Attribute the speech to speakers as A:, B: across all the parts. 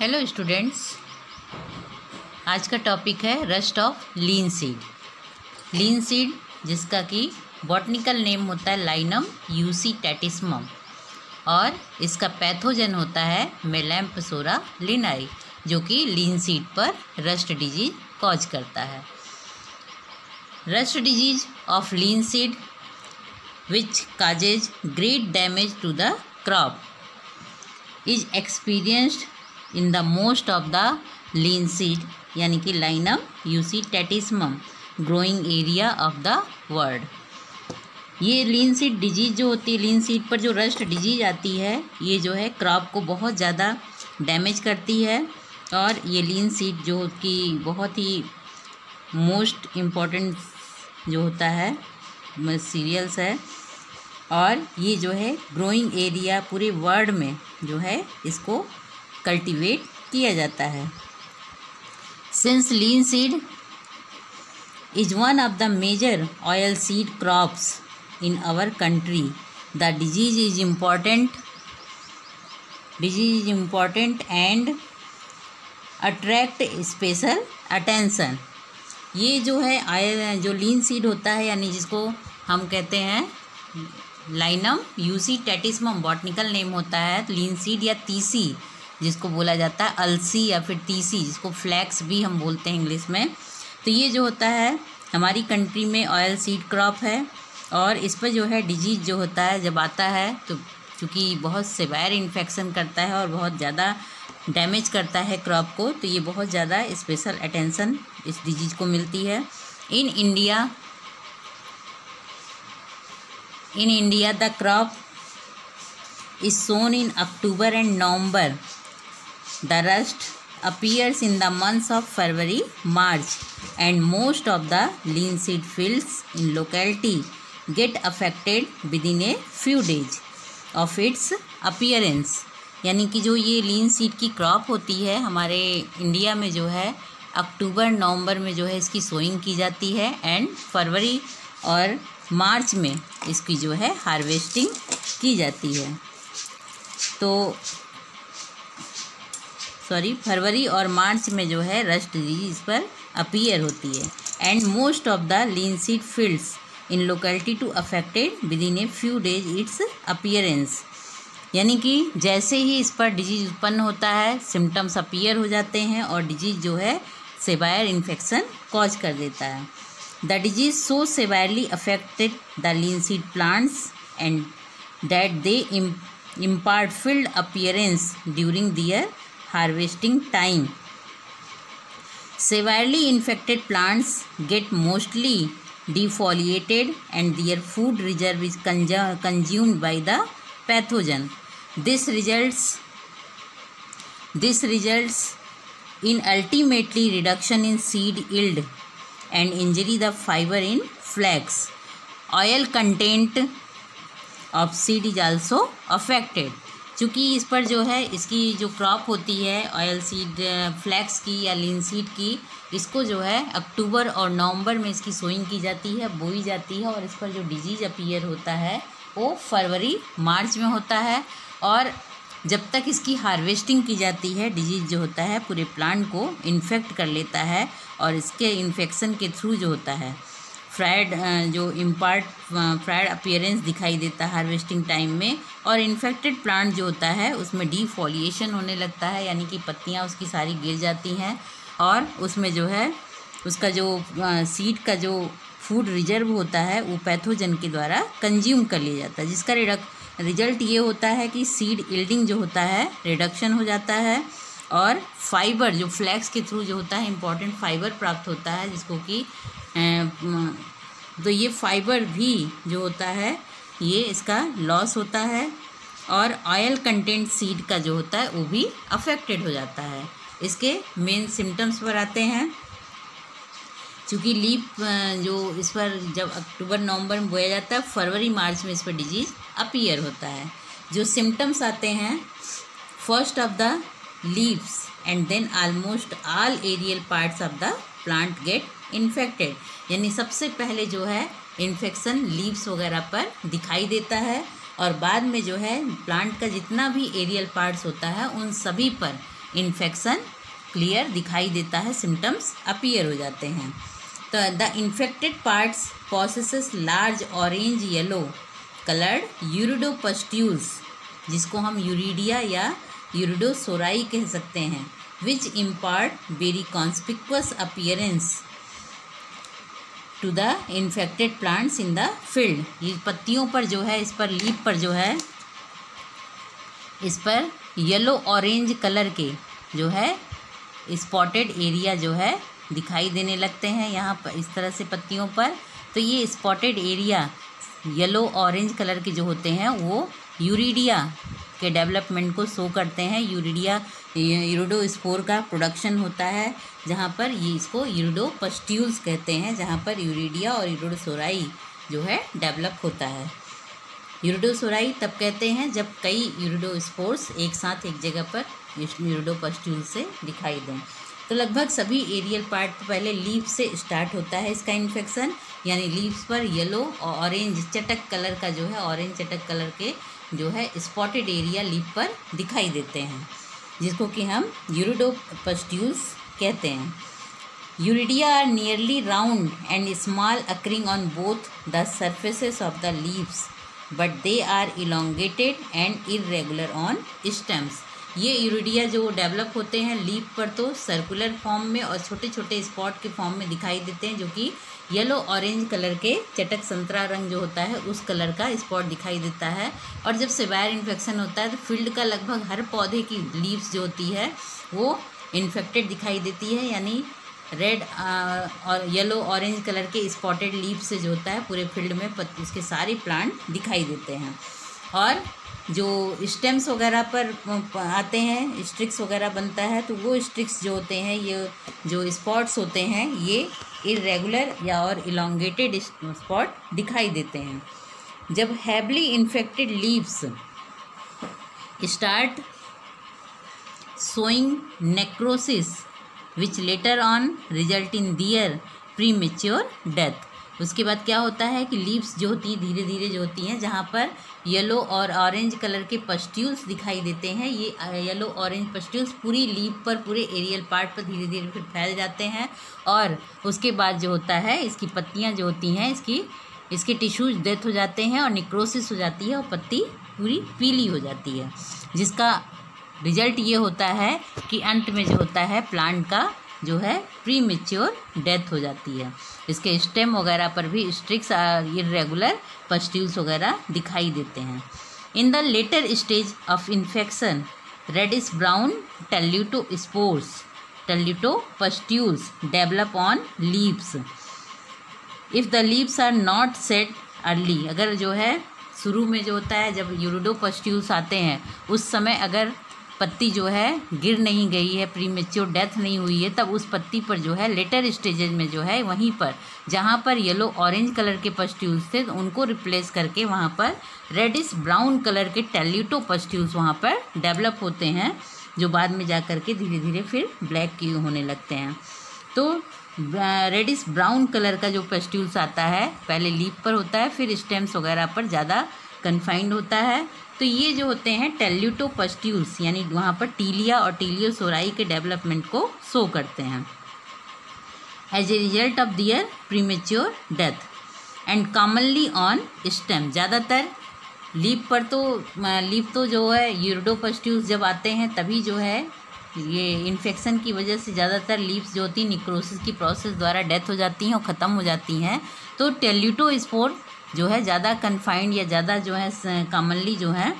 A: Hello students, आज का topic है rust of lean seed. Lean seed जिसका कि बॉटनिकल नेम होता है लाइनम यूसीटेटिस्मम और इसका पैथोजन होता है मेलैम्पसोरा लिनाई, जो कि लीन सीड पर रस्ट डिजीज कॉज करता है। Rust disease of linseed which causes great damage to the crop is experienced in the most of the lean seed यानी कि Linum usitatissimum growing area of the world. ये लीन seed disease जो होती है, लीन seed पर जो rust disease आती है, ये जो है क्रॉप को बहुत ज़्यादा डैमेज करती है। और ये लीन सीड जो कि बहुत ही मोस्ट इम्पॉर्टेंट जो होता है सीरियल्स है, और ये जो है ग्रोइंग एरिया पूरे वर्ल्ड में जो है इसको कल्टीवेट किया जाता है। Since linseed is one of the major oilseed crops in our country, the disease is important and attract special attention. ये जो है ऑयल जो लीन सीड होता है, यानी जिसको हम कहते हैं लाइनम यूसीटेटिस्मम बॉटनिकल नेम होता है लीन सीड, या तीसी जिसको बोला जाता है, अलसी या फिर तीसी जिसको फ्लैक्स भी हम बोलते हैं इंग्लिश में। तो ये जो होता है हमारी कंट्री में ऑयल सीड क्रॉप है, और इस पर जो है डिजीज जो होता है जब आता है तो चूँकि बहुत सिवियर इन्फेक्शन करता है और बहुत ज़्यादा डैमेज करता है क्रॉप को, तो ये बहुत ज़्यादा स्पेशल अटेंशन इस डिजीज को मिलती है। इन India, the crop is sown in October and November. The rust appears in the months of February, March, and most of the lean seed fields in locality get affected within a few days of its appearance. यानी कि जो ये लीन seed की crop होती है हमारे India में जो है अक्टूबर नवंबर में जो है इसकी सोइंग की जाती है, एंड फरवरी और मार्च में इसकी जो है हार्वेस्टिंग की जाती है। तो फरवरी और मार्च में जो है रस्ट डिजीज इस पर अपीयर होती है। And most of the linseed fields in locality to affected with in a few days its appearance, यानी कि जैसे ही इस पर डिजीज उत्पन्न होता है सिम्टम्स अपीयर हो जाते हैं और डिजीज जो है सिवियर इन्फेक्शन कॉज कर देता है। The disease so severely affected the linseed plants and that they impart field appearance during their harvesting time. Severely infected plants get mostly defoliated and their food reserve is consumed by the pathogen. This results in ultimately reduction in seed yield and injury the fiber in flax. Oil content of seed is also affected. चूँकि इस पर जो है इसकी जो crop होती है oil seed flex की या लीन सीड की, इसको जो है अक्टूबर और नवंबर में इसकी सोइंग की जाती है, बोई जाती है, और इस पर जो डिजीज अपीयर होता है वो फरवरी मार्च में होता है। और जब तक इसकी हार्वेस्टिंग की जाती है डिजीज जो होता है पूरे प्लांट को इन्फेक्ट कर लेता है, और इसके इन्फेक्शन के थ्रू जो होता है फ्राइड अपीयरेंस दिखाई देता है हार्वेस्टिंग टाइम में, और इन्फेक्टेड प्लांट जो होता है उसमें डीफोलिएशन होने लगता है, यानी कि पत्तियां उसकी सारी गिर जाती हैं, और उसमें जो है उसका जो सीड का जो फूड रिजर्व होता है वो पैथोजन के द्वारा कंज्यूम कर लिया जाता है, जिसका रिजल्ट ये होता है कि सीड यील्डिंग जो होता है रिडक्शन हो जाता है, और फाइबर जो फ्लैक्स के थ्रू जो होता है इम्पॉर्टेंट फाइबर प्राप्त होता है, जिसको कि तो ये फाइबर भी जो होता है ये इसका लॉस होता है, और ऑयल कंटेंट सीड का जो होता है वो भी अफेक्टेड हो जाता है। इसके मेन सिम्टम्स पर आते हैं। चूँकि लीफ जो इस पर जब अक्टूबर नवंबर में बोया जाता है, फरवरी मार्च में इस पर डिजीज अपीयर होता है। जो सिम्टम्स आते हैं, first of the leaves and then almost all aerial parts of the plant get infected, यानी सबसे पहले जो है इन्फेक्शन लीव्स वगैरह पर दिखाई देता है, और बाद में जो है प्लांट का जितना भी एरियल पार्ट्स होता है उन सभी पर इन्फेक्शन क्लियर दिखाई देता है, सिम्टम्स अपीयर हो जाते हैं। तो the infected parts possesses large orange yellow coloured uredopustules, जिसको हम यूरिडिया या यूरिडोसोराई कह सकते हैं, which impart very conspicuous appearance to the infected plants in the field. ये पत्तियों पर जो है, इस पर लीफ पर जो है, इस पर येलो ऑरेंज कलर के जो है स्पॉटेड एरिया जो है दिखाई देने लगते हैं यहाँ पर इस तरह से पत्तियों पर। तो ये spotted area yellow orange colour के जो होते हैं वो यूरिडिया के डेवलपमेंट को शो करते हैं। यूरिडोस्पोर का प्रोडक्शन होता है, जहाँ पर ये इसको यूरिडोपस्ट्यूल्स कहते हैं, जहाँ पर यूरिडिया और यूरिडोसोराई जो है डेवलप होता है। यूरिडोसोराई तब कहते हैं जब कई यूरिडोस्पोर्स एक साथ एक जगह पर यूरिडोपस्ट्यूल से दिखाई दें। तो लगभग सभी एरियल पार्ट पहले लीफ से स्टार्ट होता है इसका इन्फेक्शन, यानी लीव्स पर येलो और ऑरेंज चटक कलर का जो है, ऑरेंज चटक कलर के जो है स्पॉटेड एरिया लीफ पर दिखाई देते हैं, जिसको कि हम यूरिडोपस्ट्यूल्स कहते हैं। Uredia are nearly round and small occurring on both the surfaces of the leaves, but they are elongated and irregular on stems. ये यूरिडिया जो डेवलप होते हैं लीफ पर तो सर्कुलर फॉर्म में और छोटे छोटे स्पॉट के फॉर्म में दिखाई देते हैं, जो कि येलो ऑरेंज कलर के चटक संतरा रंग जो होता है उस कलर का स्पॉट दिखाई देता है। और जब सेवायर इन्फेक्शन होता है तो फील्ड का लगभग हर पौधे की लीव्स जो होती है वो इन्फेक्टेड दिखाई देती है, यानी रेड और येलो ऑरेंज कलर के स्पॉटेड लीफ से जो होता है पूरे फील्ड में उसके सारे प्लांट दिखाई देते हैं। और जो स्टेम्स वगैरह पर आते हैं, स्ट्रिक्स वगैरह बनता है, तो वो स्ट्रिक्स जो होते हैं, ये जो स्पॉट्स होते हैं, ये इरेगुलर या और इलोंगेटेड स्पॉट दिखाई देते हैं। जब heavily infected leaves start showing necrosis which later on result in their premature death, उसके बाद क्या होता है कि लीव्स जो होती हैं धीरे धीरे जो होती हैं, जहाँ पर येलो और ऑरेंज कलर के पस्ट्यूल्स दिखाई देते हैं, ये येलो ऑरेंज पस्ट्यूल्स पूरी लीफ पर, पूरे एरियल पार्ट पर धीरे धीरे फिर फैल जाते हैं। और उसके बाद जो होता है इसकी पत्तियाँ जो होती हैं, इसके टिश्यूज डेथ हो जाते हैं और निक्रोसिस हो जाती है और पत्ती पूरी पीली हो जाती है, जिसका रिजल्ट ये होता है कि अंत में जो होता है प्लांट का जो है प्रीमेच्योर डेथ हो जाती है। इसके स्टेम वगैरह पर भी स्ट्रिक्स इरेगुलर पस्ट्यूल्स वगैरह दिखाई देते हैं। In the later stage of infection reddish brown teleutopustules develop on leaves if the leaves are not set early. अगर जो है शुरू में जो होता है जब यूरिडोपस्ट्यूल्स आते हैं उस समय अगर पत्ती जो है गिर नहीं गई है, प्रीमेच्योर डेथ नहीं हुई है, तब उस पत्ती पर जो है लेटर स्टेजेज में जो है वहीं पर जहाँ पर येलो ऑरेंज कलर के पस्ट्यूल्स थे तो उनको रिप्लेस करके वहाँ पर रेडिश ब्राउन कलर के टेल्यूटोपस्ट्यूल्स वहाँ पर डेवलप होते हैं, जो बाद में जा कर के धीरे धीरे फिर ब्लैक की होने लगते हैं। तो रेडिश ब्राउन कलर का जो पस्ट्यूल्स आता है पहले लीफ पर होता है, फिर स्टेम्स वगैरह पर ज़्यादा कन्फाइंड होता है। तो ये जो होते हैं टेल्यूटोपस्ट्यूल्स, यानी वहाँ पर टीलिया और टीलियोसोराई के डेवलपमेंट को शो करते हैं as a result of their premature death and commonly on stem. ज़्यादातर लीफ तो जो है यूरिडोपस्ट्यूल्स जब आते हैं तभी जो है ये इन्फेक्शन की वजह से ज़्यादातर लीव्स जो होती हैं निक्रोसिस की प्रोसेस द्वारा डेथ हो जाती हैं और ख़त्म हो जाती हैं। तो टेल्यूटोस्पोर जो है ज़्यादा कन्फाइंड या ज़्यादा जो है कॉमनली जो है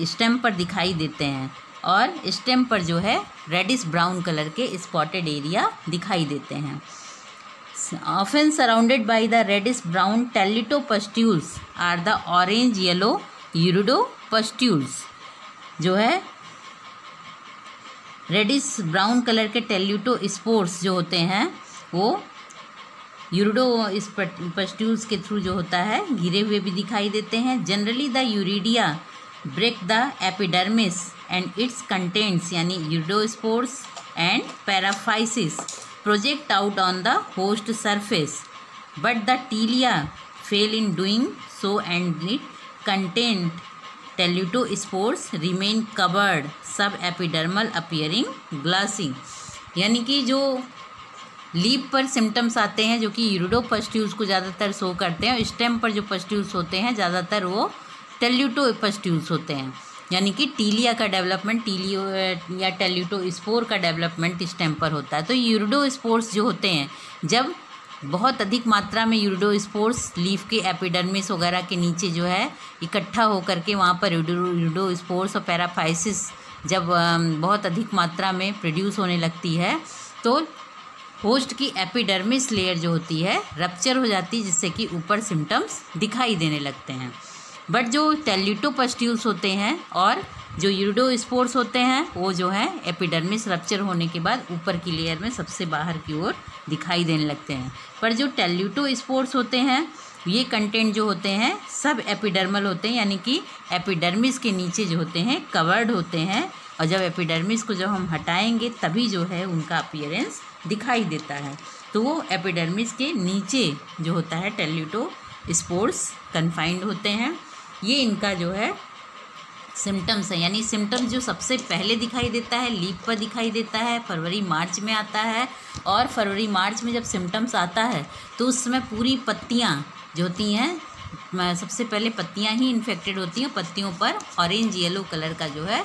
A: स्टेम पर दिखाई देते हैं और स्टेम पर जो है रेडिश ब्राउन कलर के स्पॉटेड एरिया दिखाई देते हैं। Often surrounded by the reddish brown teleutopustules or the orange yellow uredopustules. जो है रेडिश ब्राउन कलर के टेल्यूटोस्पोर्स जो होते हैं वो यूरिडोपस्ट्यूल्स के थ्रू जो होता है घिरे हुए भी दिखाई देते हैं। Generally the uredia break the epidermis and its contents, यानी uredospores and paraphyses project out on the host surface, but the telia fail in doing so and it content teleutospores remain covered subepidermal appearing glassy, यानी कि जो leaf पर symptoms आते हैं जो कि यूरिडोपस्ट्यूल्स को ज़्यादातर शो करते हैं, और स्टेम पर जो पस्ट्यूल्स होते हैं ज़्यादातर वो टेल्यूटोपस्ट्यूल्स होते हैं, यानी कि टीलिया का डेवलपमेंट टीलियो या टेल्यूटोस्पोर का डेवलपमेंट स्टेम पर होता है। तो यूरिडोस्पोर्स जो होते हैं, जब बहुत अधिक मात्रा में यूरिडोस्पोर्स लीफ के एपिडर्मिस वगैरह के नीचे जो है इकट्ठा होकर के वहाँ पर यूरिडोस्पोर्स और पैराफाइसिस जब बहुत अधिक मात्रा में प्रोड्यूस होने लगती है तो होस्ट की एपिडर्मिस लेयर जो होती है रप्चर हो जाती है, जिससे कि ऊपर सिम्टम्स दिखाई देने लगते हैं। बट जो टेल्यूटोपस्ट्यूल्स होते हैं और जो यूरिडोस्पोर्स होते हैं वो जो है एपिडर्मिस रप्चर होने के बाद ऊपर की लेयर में सबसे बाहर की ओर दिखाई देने लगते हैं। पर जो टेल्यूटोस्पोर्स होते हैं ये कंटेंट जो होते हैं सब एपिडर्मल होते हैं, यानी कि एपिडर्मिस के नीचे जो होते हैं कवर्ड होते हैं, और जब एपिडर्मिस को जब हम हटाएंगे तभी जो है उनका अपीयरेंस दिखाई देता है। तो वो एपिडर्मिस के नीचे जो होता है टेल्यूटोस्पोर्स कन्फाइंड होते हैं। ये इनका जो है सिम्टम्स है, यानी सिम्टम्स जो सबसे पहले दिखाई देता है लीफ पर दिखाई देता है, फरवरी मार्च में आता है। और फरवरी मार्च में जब सिम्टम्स आता है तो उस समय पूरी पत्तियाँ जो होती हैं सबसे पहले पत्तियाँ ही इन्फेक्टेड होती हैं, पत्तियों पर ऑरेंज येलो कलर का जो है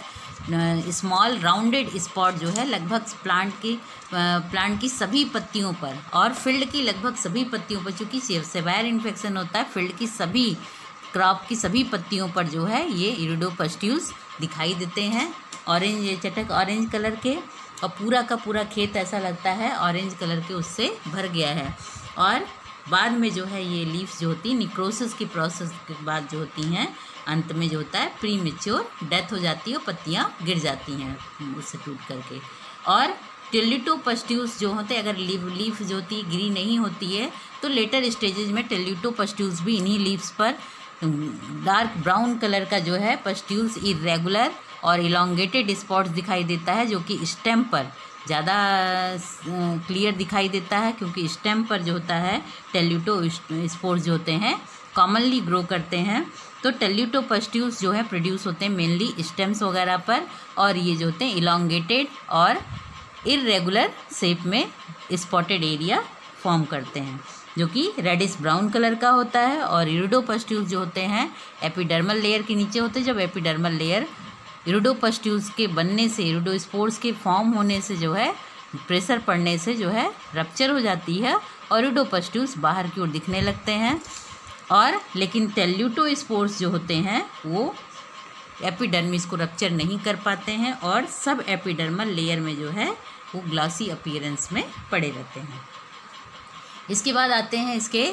A: स्मॉल राउंडेड स्पॉट जो है लगभग प्लांट की सभी पत्तियों पर और फील्ड की लगभग सभी पत्तियों पर, चूँकि सेवायर इन्फेक्शन होता है फील्ड की सभी क्रॉप की सभी पत्तियों पर जो है ये यूरिडोपस्ट्यूल्स दिखाई देते हैं ऑरेंज चटक ऑरेंज कलर के, और पूरा का पूरा खेत ऐसा लगता है ऑरेंज कलर के उससे भर गया है। और बाद में जो है ये लीव्स जो होती है निक्रोसिस की प्रोसेस के बाद जो होती हैं अंत में जो होता है प्री मेच्योर डेथ हो जाती है और पत्तियाँ गिर जाती हैं उससे टूट करके। और टेल्यूटोपस्ट्यूल्स जो होते हैं अगर लीफ जो होती है गिरी नहीं होती है तो लेटर स्टेजेज में टेल्यूटोपस्ट्यूल्स भी इन्हीं लीव्स पर डार्क ब्राउन कलर का जो है पस्ट्यूल्स इरेगुलर और इलोंगेटेड स्पॉट्स दिखाई देता है, जो कि स्टेम पर ज़्यादा क्लियर दिखाई देता है, क्योंकि स्टेम पर जो होता है टेल्यूटोस्पोर्स जो होते हैं कॉमनली ग्रो करते हैं। तो टेल्यूटोपस्ट्यूल्स जो है प्रोड्यूस होते हैं मेनली स्टेम्स वगैरह पर, और ये जो होते हैं इलोंगेटेड और इरेगुलर शेप में स्पॉटेड एरिया फॉर्म करते हैं जो कि रेडिश ब्राउन कलर का होता है। और यूरिडोपस्ट्यूल्स जो होते हैं एपिडर्मल लेयर के नीचे होते हैं। जब एपिडर्मल लेयर यूरिडोपस्ट्यूल्स के बनने से यूरिडोस्पोर्स के फॉर्म होने से जो है प्रेशर पड़ने से जो है रप्चर हो जाती है और यूरिडोपस्ट्यूल्स बाहर की ओर दिखने लगते हैं। और लेकिन टेल्यूटोस्पोर्स जो होते हैं वो एपिडर्मिस को रप्चर नहीं कर पाते हैं और सब एपिडर्मल लेयर में जो है वो ग्लासी अपीयरेंस में पड़े रहते हैं। इसके बाद आते हैं इसके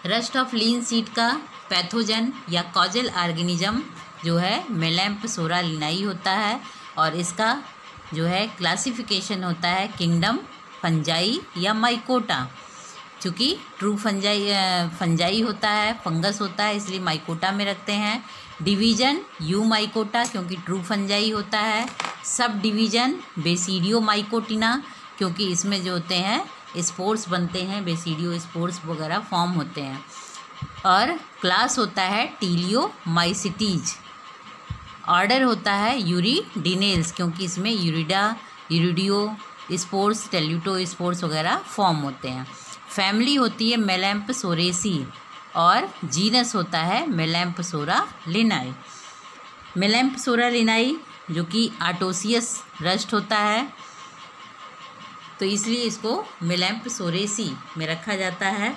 A: रस्ट ऑफ लीन सीड का पैथोजन या कॉजल ऑर्गेनिज्म जो है मेलैम्पसोरा लिनाई होता है, और इसका जो है क्लासिफिकेशन होता है किंगडम फंजाई या माइकोटा। चूँकि ट्रू फंजाई होता है, फंगस होता है, इसलिए माइकोटा में रखते हैं। डिवीजन यू माइकोटा क्योंकि ट्रू फंजाई होता है। सब डिवीजन बेसिडियो माइकोटिना क्योंकि इसमें जो होते हैं स्पोर्स बनते हैं, बेसिडियो स्पोर्स वगैरह फॉर्म होते हैं। और क्लास होता है टीलियोमाइसिटीज। ऑर्डर होता है यूरिडिनेल्स क्योंकि इसमें यूरिडियो स्पोर्स टेल्यूटो स्पोर्स वगैरह फॉर्म होते हैं। फैमिली होती है मेलैम्पसोरेसी और जीनस होता है मेलैम्पसोरा लिनाई। मेलैम्पसोरा लिनाई जो कि आटोसियस रस्ट होता है तो इसलिए इसको मेलैम्पसोरेसी में रखा जाता है।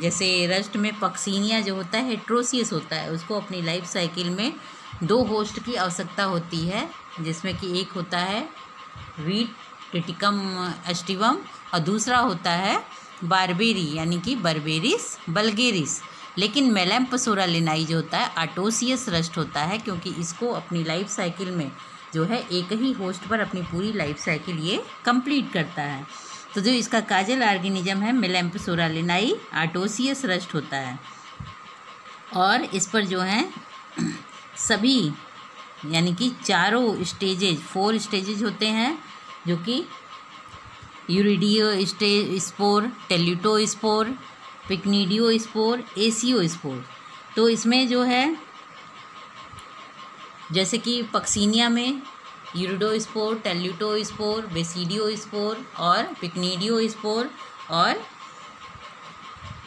A: जैसे रस्ट में पक्सीनिया जो होता है हेट्रोसियस होता है, उसको अपनी लाइफ साइकिल में 2 होस्ट की आवश्यकता होती है, जिसमें कि एक होता है वीट टिटिकम एस्टिवम और दूसरा होता है बारबेरी यानी कि बर्बेरिस बल्गेरिस। लेकिन मेलैम्पसोरा लिनाई जो होता है आटोसियस रस्ट होता है क्योंकि इसको अपनी लाइफ साइकिल में जो है एक ही होस्ट पर अपनी पूरी लाइफ साइकिल ये कंप्लीट करता है। तो जो इसका काजल ऑर्गेनिज्म है मेलैम्पसोरा लिनाई आटोसियस रस्ट होता है, और इस पर जो है सभी यानी कि 4 स्टेजेज होते हैं जो कि यूरिडियो स्पोर, टेल्यूटो स्पोर, पिक्निडियोस्पोर, एसियोस्पोर। तो इसमें जो है जैसे कि पक्सीनिया में यूरिडोस्पोर, टेल्यूटोस्पोर, बेसिडियोस्पोर और पिक्निडियोस्पोर और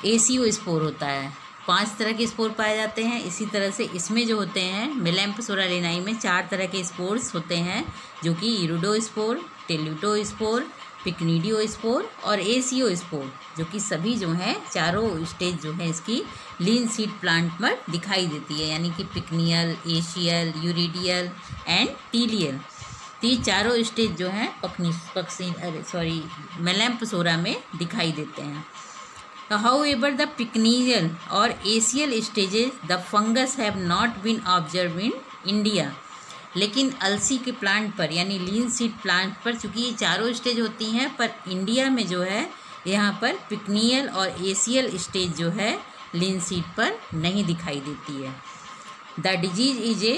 A: एसियोस्पोर होता है। 5 तरह के स्पोर पाए जाते हैं। इसी तरह से इसमें जो होते हैं मेलैम्पसोरालिनाई में 4 तरह के स्पोर्स होते हैं, जो कि यूरिडोस्पोर, टेल्यूटोस्पोर, पिक्निडियोस्पोर और एसियोस्पोर, जो कि सभी जो हैं चारों स्टेज जो है इसकी लीन सीड प्लांट पर दिखाई देती है, यानी कि पिक्नियल, एशियल, यूरिडियल एंड टीलियल। तो ये चारों स्टेज जो हैं मेलैम्पसोरा में दिखाई देते हैं। However, the picknial or acial stages, the fungus have not been observed in India. लेकिन अलसी के प्लांट पर यानी लीन सीड प्लांट पर चूँकि ये चारों स्टेज होती हैं, पर इंडिया में जो है यहाँ पर पिक्नियल और एसियल स्टेज जो है लीन सीड पर नहीं दिखाई देती है। The disease is a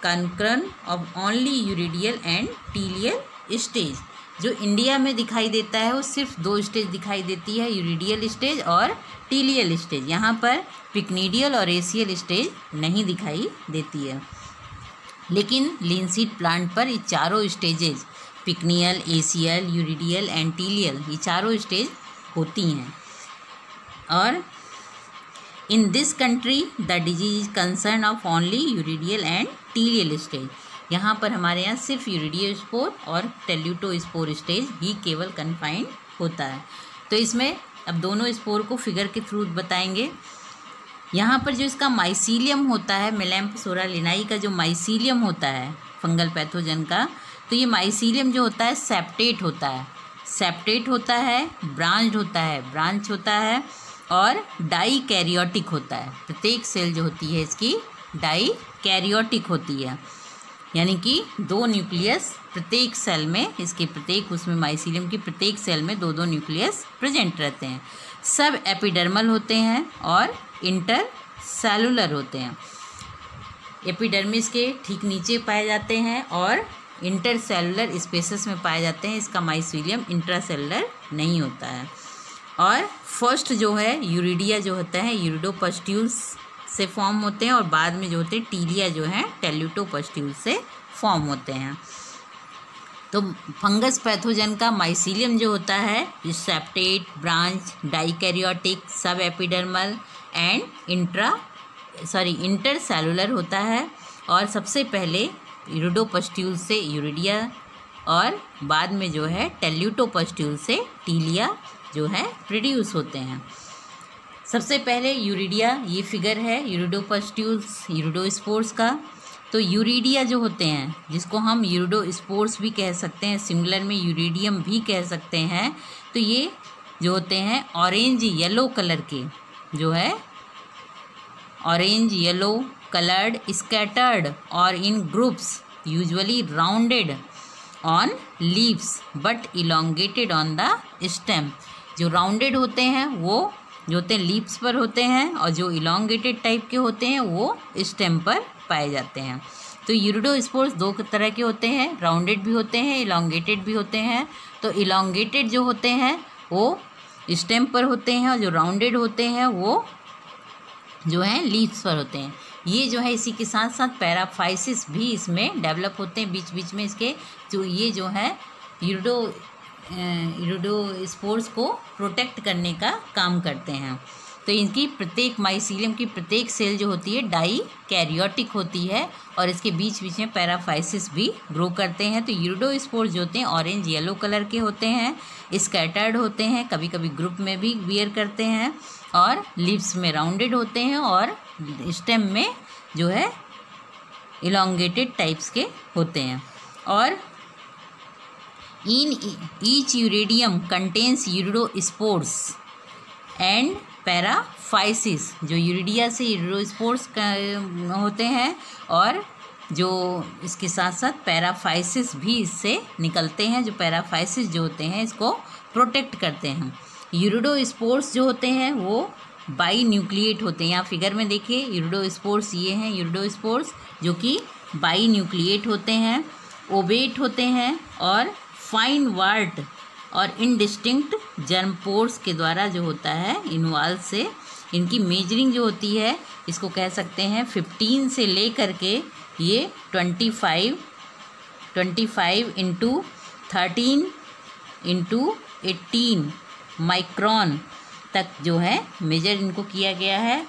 A: concern of only uredial and telial stage. जो इंडिया में दिखाई देता है वो सिर्फ 2 स्टेज दिखाई देती है, यूरिडियल स्टेज और टीलियल स्टेज। यहाँ पर पिक्निडियल और एसियल स्टेज नहीं दिखाई देती है। लेकिन लिनसीड प्लांट पर ये चारों स्टेजेज पिक्नियल, एसियल, यूरिडियल एंड टीलियल ये चारों स्टेज होती हैं। और in this country the disease concern of only uredial and telial stage. यहाँ पर हमारे यहाँ सिर्फ यूरिडियोस्पोर और टेल्यूटोस्पोर स्टेज ही केवल कन्फाइंड होता है। तो इसमें अब दोनों स्पोर को फिगर के थ्रू बताएंगे। यहाँ पर जो इसका माइसीलियम होता है, मेलैम्पसोरालिनाई का जो माइसीलियम होता है फंगल पैथोजन का, तो ये माइसीलियम जो होता है सेप्टेट होता है, सेप्टेट होता है, ब्रांच होता है और डाई कैरियोटिक होता है। प्रत्येक सेल जो होती है इसकी डाई कैरियोटिक होती है, यानी कि 2 न्यूक्लियस प्रत्येक सेल में, इसके प्रत्येक उसमें माइसीलियम की प्रत्येक सेल में 2-2 न्यूक्लियस प्रेजेंट रहते हैं। सब एपिडर्मल होते हैं और इंटर सेलुलर होते हैं। एपिडर्मिस के ठीक नीचे पाए जाते हैं और इंटर सेलुलर स्पेसेस में पाए जाते हैं। इसका माइसीलियम इंट्रासेलुलर नहीं होता है। और फर्स्ट जो है यूरिडिया जो होता है यूरिडोपस्ट्यूल्स से फॉर्म होते हैं और बाद में जो होते हैं टीलिया जो है टेल्यूटोपस्ट्यूल्स से फॉर्म होते हैं। तो फंगस पैथोजन का माइसीलियम जो होता है सेप्टेट, ब्रांच, डाइकैरियोटिक, सब एपिडर्मल एंड इंटर सेलुलर होता है। और सबसे पहले यूरिडोपस्ट्यूल से यूरिडिया और बाद में जो है टेल्यूटोपस्ट्यूल से टीलिया जो है प्रोड्यूस होते हैं। सबसे पहले यूरिडिया, ये फिगर है यूरिडोपस्ट्यूल्स यूरिडोस्पोर्स का। तो यूरिडिया जो होते हैं जिसको हम यूरिडोस्पोर्स भी कह सकते हैं, सिंगुलर में यूरिडियम भी कह सकते हैं। तो ये जो होते हैं ऑरेंज येलो कलर के, जो है ऑरेंज येलो कलर्ड, स्कैटर्ड और in groups, usually rounded on leaves but elongated on the stem. जो राउंडेड होते हैं वो जो होते हैं लीव्स पर होते हैं और जो इलोंगेटेड टाइप के होते हैं वो स्टेम पर पाए जाते हैं। तो यूरिडोस्पोर्स 2 तरह के होते हैं, राउंडेड भी होते हैं, इलोंगेटेड भी होते हैं। तो इलोंगेटेड जो होते हैं वो स्टेम पर होते हैं और जो राउंडेड होते हैं वो जो है लीव्स पर होते हैं। ये जो है इसी के साथ साथ पैराफाइसिस भी इसमें डेवलप होते हैं बीच बीच में इसके, जो ये जो है यूरिडोस्पोर्स को प्रोटेक्ट करने का काम करते हैं। तो इनकी प्रत्येक माइसीलियम की प्रत्येक सेल जो होती है डाई कैरियोटिक होती है और इसके बीच बीच में पैराफाइसिस भी ग्रो करते हैं। तो यूरिडोस्पोर्स जो होते हैं ऑरेंज येलो कलर के होते हैं, स्कैटर्ड होते हैं, कभी कभी ग्रुप में भी वियर करते हैं और लीव्स में राउंडेड होते हैं और स्टेम में जो है इलोंगेटेड टाइप्स के होते हैं। और in each uredium contains uredospores and paraphyses. जो यूरिडिया से यूरिडोस्पोर्स होते हैं और जो इसके साथ साथ पैराफाइसिस भी इससे निकलते हैं। जो पैराफाइसिस जो होते हैं इसको प्रोटेक्ट करते हैं। यूरिडोस्पोर्स जो होते हैं वो बाई न्यूक्लिएट होते हैं। यहाँ फिगर में देखिए यूरिडोस्पोर्स ये हैं यूरिडोस्पोर्स जो कि बाई न्यूक्लिएट होते हैं, ओवेट होते हैं और फाइन वार्ट और इनडिस्टिंक्ट जर्म पोर्स के द्वारा जो होता है इनवॉल्व से इनकी मेजरिंग जो होती है इसको कह सकते हैं 15 से ले करके ये 25 इंटू 13 इंटू 18 माइक्रोन तक जो है मेजर इनको किया गया है।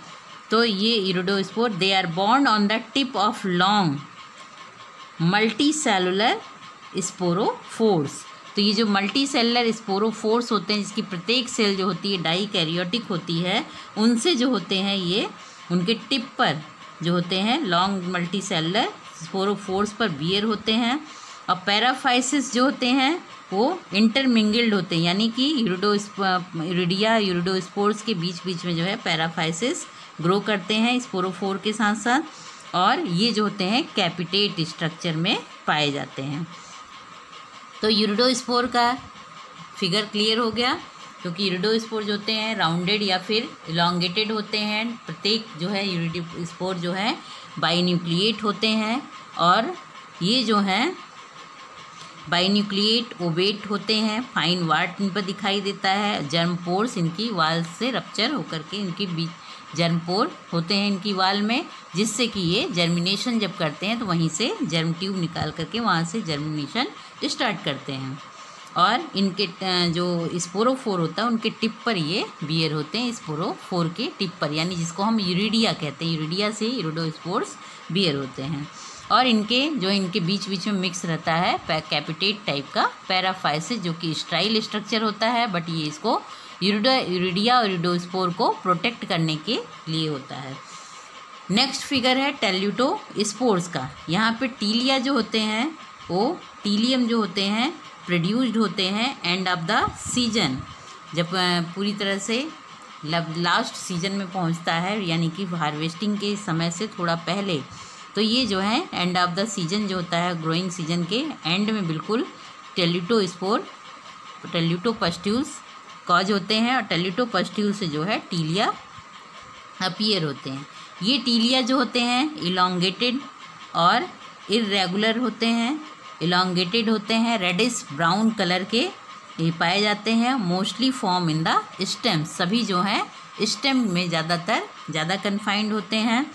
A: तो ये uredospore they are borne on the tip of long multicellular sporophores. तो ये जो मल्टी सेलुलर स्पोरोफोर्स होते हैं जिसकी प्रत्येक सेल जो होती है डाई कैरियोटिक होती है, उनसे जो होते हैं ये उनके टिप पर जो होते हैं लॉन्ग मल्टी सेलुलर स्पोरोफोर्स पर बियर होते हैं। और पैराफाइसिस जो होते हैं वो इंटरमिंगल्ड होते हैं, यानी कि यूरिडिया यूरिडोस्पोर्स के बीच बीच में जो है पैराफाइसिस ग्रो करते हैं स्पोरोफोर के साथ साथ, और ये जो होते हैं कैपिटेट स्ट्रक्चर में पाए जाते हैं। तो यूरिडोस्पोर का फिगर क्लियर हो गया, क्योंकि यूरिडोस्पोर जो होते हैं राउंडेड या फिर इलॉन्गेटेड होते हैं। प्रत्येक जो है यूरिडोस्पोर जो है बाइन्यूक्लिएट होते हैं, और ये जो हैं बाइन्यूक्लिएट ओवेट होते हैं। फाइन वाट इन पर दिखाई देता है। जर्म पोर्स इनकी वाल से रप्चर होकर के इनके बीच जर्म पोर होते हैं इनकी वाल में, जिससे कि ये जर्मिनेशन जब करते हैं तो वहीं से जर्म ट्यूब निकाल करके वहाँ से जर्मिनेशन स्टार्ट करते हैं। और इनके जो स्पोरोफोर होता है उनके टिप पर ये बियर होते हैं, स्पोरोफोर के टिप पर, यानी जिसको हम यूरिडिया कहते हैं। यूरिडिया से यूरिडोस्पोर्स बियर होते हैं। और इनके बीच बीच में मिक्स रहता है कैपिटेट टाइप का पैराफाइसिस, जो कि स्टाइल स्ट्रक्चर होता है, बट ये इसको यूरिडिया और यूरिडोस्पोर को प्रोटेक्ट करने के लिए होता है। नेक्स्ट फिगर है टेल्यूटोस्पोर्स का। यहाँ पे टीलिया जो होते हैं वो टीलियम जो होते हैं प्रोड्यूस्ड होते हैं एंड ऑफ द सीजन, जब पूरी तरह से लास्ट सीजन में पहुँचता है, यानी कि हार्वेस्टिंग के समय से थोड़ा पहले। तो ये जो है एंड ऑफ द सीजन जो होता है ग्रोइंग सीजन के एंड में बिल्कुल टेल्यूटोपस्ट्यूल्स कॉज होते हैं, और टेल्यूटोपस्ट्यूल से जो है टीलिया अपीयर होते हैं। ये टीलिया जो होते हैं इलॉन्गेटेड और इर्रेगुलर होते हैं। इलॉन्गेटेड होते हैं, रेडिश ब्राउन कलर के ये पाए जाते हैं। Mostly form in the stem, सभी जो हैं स्टेम में ज़्यादा कन्फाइंड होते हैं।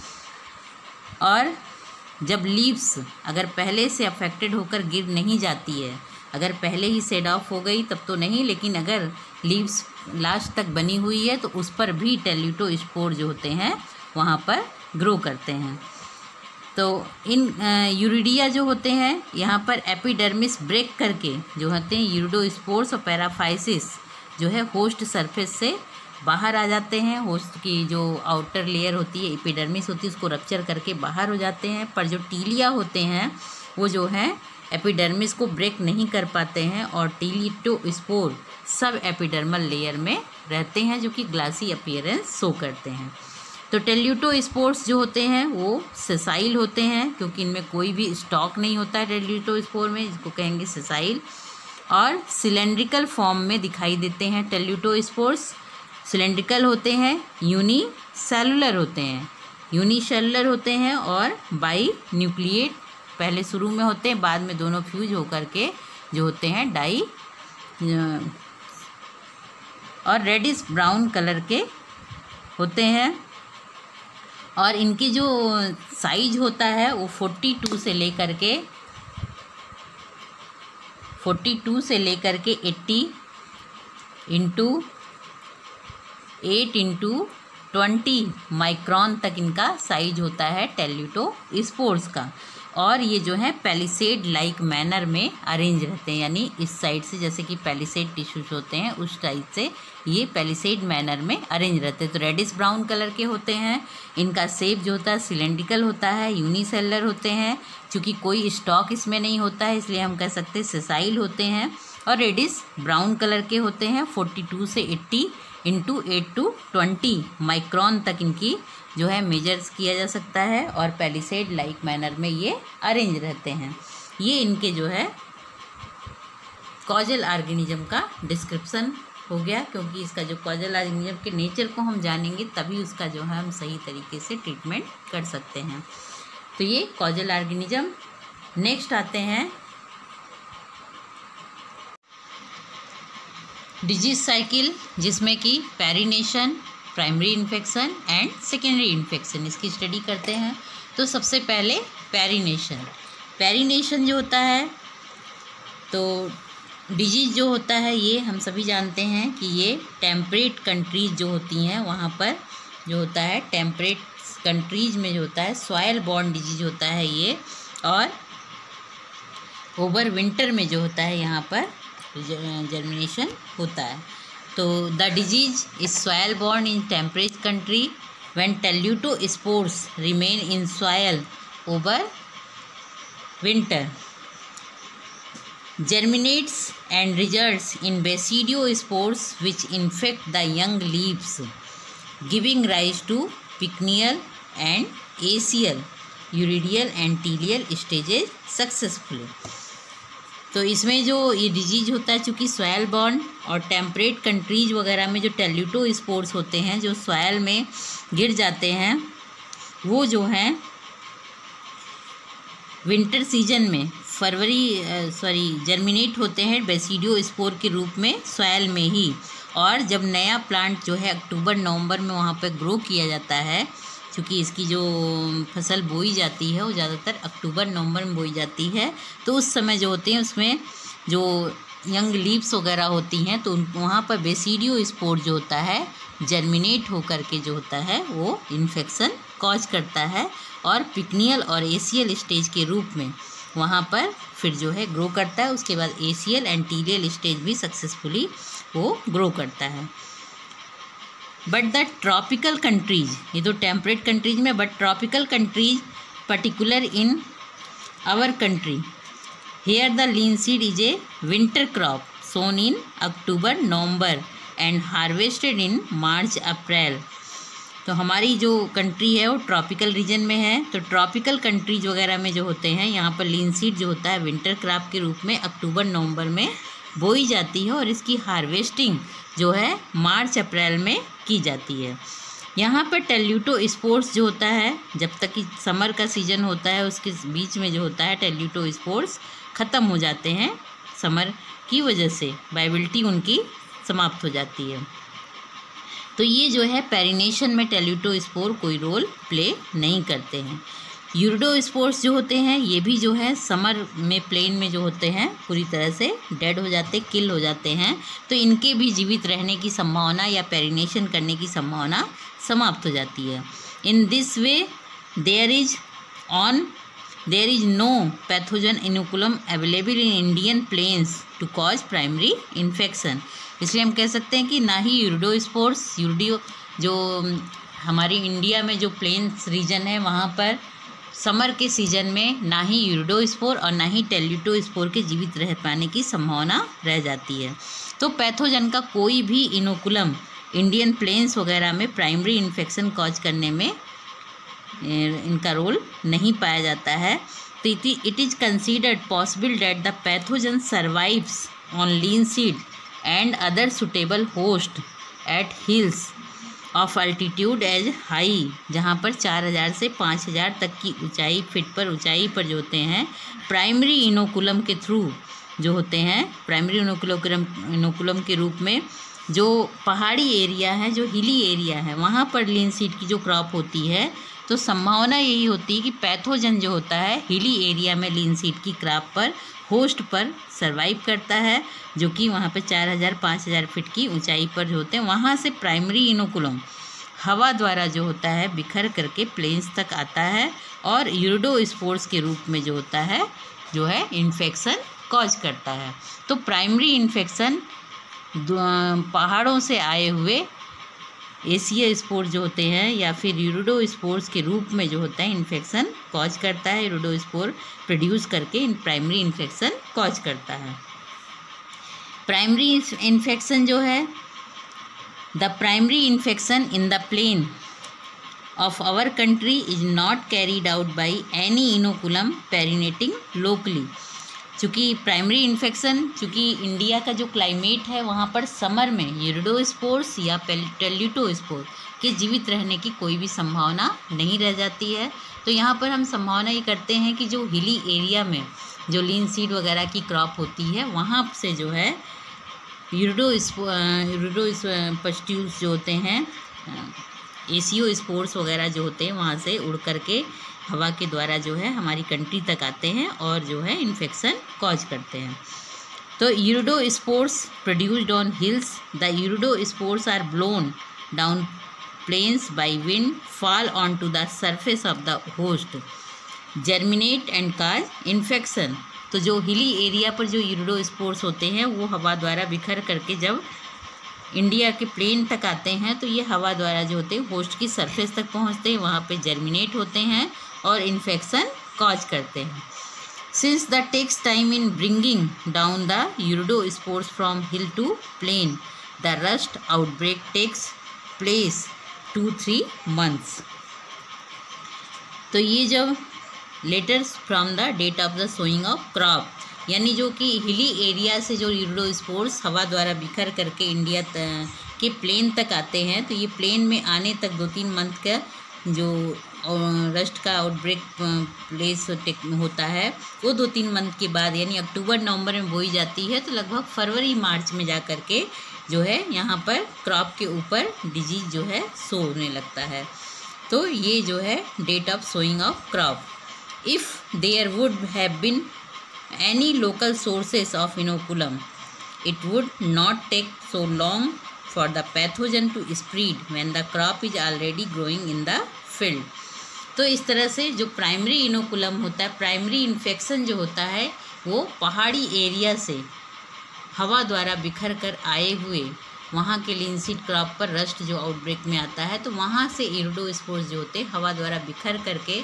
A: और जब लीव्स अगर पहले से अफेक्टेड होकर गिर नहीं जाती है, अगर पहले ही सेड ऑफ हो गई तब तो नहीं, लेकिन अगर लीव्स लास्ट तक बनी हुई है तो उस पर भी टेल्यूटोस्पोर जो होते हैं वहाँ पर ग्रो करते हैं। तो इन यूरिडिया जो होते हैं यहाँ पर एपिडर्मिस ब्रेक करके जो होते हैं यूरिडोस्पोर्स और पैराफाइसिस जो है होस्ट सरफेस से बाहर आ जाते हैं। होस्ट की जो आउटर लेयर होती है एपिडर्मिस होती है उसको रप्चर करके बाहर हो जाते हैं। पर जो टीलिया होते हैं वो जो है एपिडर्मिस को ब्रेक नहीं कर पाते हैं और टेल्यूटोस्पोर सब एपिडर्मल लेयर में रहते हैं, जो कि ग्लासी अपीयरेंस शो करते हैं। तो टेल्यूटोस्पोर्स जो होते हैं वो सेसाइल होते हैं, क्योंकि इनमें कोई भी स्टॉक नहीं होता है टेल्यूटोस्पोर में, जिसको कहेंगे सेसाइल। और सिलेंड्रिकल फॉर्म में दिखाई देते हैं टेल्यूटोस्पोर्स। सिलेंड्रिकल होते हैं, यूनिसेलुलर होते हैं और बाई न्यूक्लिएट पहले शुरू में होते हैं, बाद में दोनों फ्यूज होकर के जो होते हैं डाई और रेडिश ब्राउन कलर के होते हैं। और इनकी जो साइज होता है वो 42 से लेकर के 80 इंटू 8 इंटू 20 माइक्रोन तक इनका साइज होता है टेल्यूटोस्पोर्स का। और ये जो है पैलिसेड लाइक मैनर में अरेंज रहते हैं, यानी इस साइड से जैसे कि पैलिसेड टिश्यूज होते हैं उस टाइप से ये पैलिसेड मैनर में अरेंज रहते हैं। तो रेडिश ब्राउन कलर के होते हैं। इनका शेप जो होता है सिलेंड्रिकल होता है, यूनिसेलुलर होते हैं। चूँकि कोई स्टॉक इसमें नहीं होता है इसलिए हम कह सकते हैं सेसाइल होते हैं। और रेडिश ब्राउन कलर के होते हैं। 42 से 80 इंटू 8 to 20 माइक्रोन तक इनकी जो है मेजर्स किया जा सकता है और पैलिसेड लाइक मैनर में ये अरेंज रहते हैं। ये इनके जो है कॉजल ऑर्गेनिज्म का डिस्क्रिप्शन हो गया, क्योंकि इसका जो कॉजल ऑर्गेनिज्म के नेचर को हम जानेंगे तभी उसका जो है हम सही तरीके से ट्रीटमेंट कर सकते हैं। तो ये कॉजल ऑर्गेनिज्म। नेक्स्ट आते हैं डिजीज साइकिल, जिसमें कि perennation, primary infection and secondary infection, इसकी स्टडी करते हैं। तो सबसे पहले पेरिनेशन जो होता है, तो डिजीज जो होता है ये हम सभी जानते हैं कि ये टेम्परेट कंट्रीज जो होती हैं वहाँ पर जो होता है, टेम्परेट कंट्रीज में जो होता है सॉयल बॉर्न डिजीज होता है ये, और ओवर विंटर में जो होता है यहाँ पर जर्मिनेशन होता है। तो the disease is soil borne in temperate country when teleutospores remain in soil over winter, germinates and results in basidiospores which infect the young leaves, giving rise to pineal and acial, uridial and telial stages successfully। तो इसमें जो ये disease होता है, चूँकि soil born और temperate countries वगैरह में जो टेल्यूटो स्पोर्स होते हैं जो सॉयल में गिर जाते हैं, वो जो हैं विंटर सीजन में जर्मिनेट होते हैं बेसिडियोस्पोर के रूप में सॉयल में ही, और जब नया प्लांट जो है अक्टूबर नवंबर में वहाँ पर ग्रो किया जाता है, क्योंकि इसकी जो फसल बोई जाती है वो ज़्यादातर अक्टूबर नवंबर में बोई जाती है, तो उस समय जो होते हैं उसमें जो यंग लीव्स वगैरह होती हैं तो वहाँ पर बेसिडियोस्पोर जो होता है जर्मिनेट होकर के जो होता है वो इन्फेक्शन कॉज करता है, और पिक्नियल और एसियल स्टेज के रूप में वहाँ पर फिर जो है ग्रो करता है। उसके बाद एसियल एंड टीलियल स्टेज भी सक्सेसफुली वो ग्रो करता है। बट द ट्रॉपिकल कंट्रीज, ये तो टेम्परेट कंट्रीज में, but tropical countries particular in our country, here the linseed is a winter crop sown in October November and harvested in March April. तो हमारी जो country है वो ट्रॉपिकल रीजन में है, तो ट्रॉपिकल कंट्रीज वगैरह में जो होते हैं यहाँ पर लिनसीड जो होता है विंटर क्रॉप के रूप में अक्टूबर नवंबर में बोई जाती है, और इसकी हार्वेस्टिंग जो है मार्च अप्रैल में की जाती है। यहाँ पर टेल्यूटो स्पोर्स जो होता है, जब तक कि समर का सीज़न होता है उसके बीच में जो होता है टेल्यूटो स्पोर्स ख़त्म हो जाते हैं, समर की वजह से वाइबिलिटी उनकी समाप्त हो जाती है। तो ये जो है पेरिनेशन में टेल्यूटोस्पोर कोई रोल प्ले नहीं करते हैं। यूरिडोस्पोर्स जो होते हैं ये भी जो है समर में प्लेन में जो होते हैं पूरी तरह से डेड हो जाते, किल हो जाते हैं, तो इनके भी जीवित रहने की संभावना या पेरिनेशन करने की संभावना समाप्त हो जाती है। In this way there is no pathogen inoculum available in Indian plains to cause primary infection. इसलिए हम कह सकते हैं कि ना ही यूरिडोस्पोर्स, जो हमारी इंडिया में जो प्लेन्स रीजन है वहाँ पर समर के सीजन में ना ही यूरिडोस्पोर और ना ही टेल्यूटोस्पोर के जीवित रह पाने की संभावना रह जाती है। तो पैथोजन का कोई भी इनोकुलम इंडियन प्लेन्स वगैरह में प्राइमरी इन्फेक्शन कॉज करने में इनका रोल नहीं पाया जाता है। तो it is considered possible that the pathogen survives on linseed and other suitable host at hills of altitude as high, जहाँ पर 4000 से 5000 तक की ऊंचाई ऊंचाई पर जो होते हैं प्राइमरी इनोकुलम के थ्रू जो होते हैं, प्राइमरी इनोकुलम के रूप में जो पहाड़ी एरिया है, जो हिली एरिया है, वहाँ पर लिनसीड की जो क्रॉप होती है, तो संभावना यही होती है कि पैथोजन जो होता है हिली एरिया में लिनसीड की क्रॉप पर होस्ट पर सर्वाइव करता है, जो कि वहाँ पे 4000-5000 फीट की ऊंचाई पर जो होते हैं, वहाँ से प्राइमरी इनोकुलम हवा द्वारा जो होता है बिखर करके प्लेन्स तक आता है, और यूरिडोस्पोर्स के रूप में जो होता है जो है इन्फेक्शन कॉज करता है। तो प्राइमरी इन्फेक्शन पहाड़ों से आए हुए एशिया स्पोर जो होते हैं या फिर यूरिडोस्पोर्स के रूप में जो होता है इन्फेक्शन कॉज करता है, यूरिडोस्पोर प्रोड्यूस करके इन प्राइमरी इन्फेक्शन कॉज करता है। प्राइमरी इन्फेक्शन जो है, the primary infection in the plain of our country is not carried out by any inoculum perennating locally. चूँकि प्राइमरी इन्फेक्शन, चूँकि इंडिया का जो क्लाइमेट है वहाँ पर समर में यूरिडोस्पोर्स या टेल्यूटोस्पोर के जीवित रहने की कोई भी संभावना नहीं रह जाती है। तो यहाँ पर हम संभावना ये करते हैं कि जो हिली एरिया में जो लिनसीड वगैरह की क्रॉप होती है वहाँ से जो है यूरिडोपस्ट्यूल्स जो होते हैं, एसियो स्पोर्स वगैरह जो होते हैं वहाँ से उड़ करके हवा के द्वारा जो है हमारी कंट्री तक आते हैं और जो है इन्फेक्शन कॉज करते हैं। तो uredospores produced on hills, the uredospores are blown down plains by wind, fall onto the surface of the host, germinate and cause infection। तो जो हिली एरिया पर जो यूरिडोस्पोर्स होते हैं वो हवा द्वारा बिखर करके जब इंडिया के प्लेन तक आते हैं तो ये हवा द्वारा जो होते हैं होस्ट की सरफेस तक पहुंचते हैं, वहाँ पे जर्मिनेट होते हैं और इन्फेक्शन कॉज करते हैं। Since the takes time in bringing down the uredospores from hill to plain, the rust outbreak takes place 2-3 months। तो ये जब later from the date of the sowing of crop, यानी जो कि हिली एरिया से जो यूरिडोस्पोर्स हवा द्वारा बिखर करके इंडिया के प्लेन तक आते हैं, तो ये प्लेन में आने तक 2-3 मंथ का जो रस्ट का आउटब्रेक प्लेस होता है वो 2-3 मंथ के बाद यानी अक्टूबर-नवंबर में बोई जाती है, तो लगभग फरवरी-मार्च में जा कर के जो है यहाँ पर क्रॉप के ऊपर डिजीज जो है सो होने लगता है। तो ये जो है date of sowing of crop. If there would have been any local sources of inoculum, it would not take so long for the pathogen to spread when the crop is already growing in the field. तो इस तरह से जो primary inoculum होता है, primary infection जो होता है वो पहाड़ी एरिया से हवा द्वारा बिखर कर आए हुए वहाँ के लिनसीड क्रॉप पर रस्ट जो आउटब्रेक में आता है, तो वहाँ से यूरिडोस्पोर्स जो होते हैं हवा द्वारा बिखर करके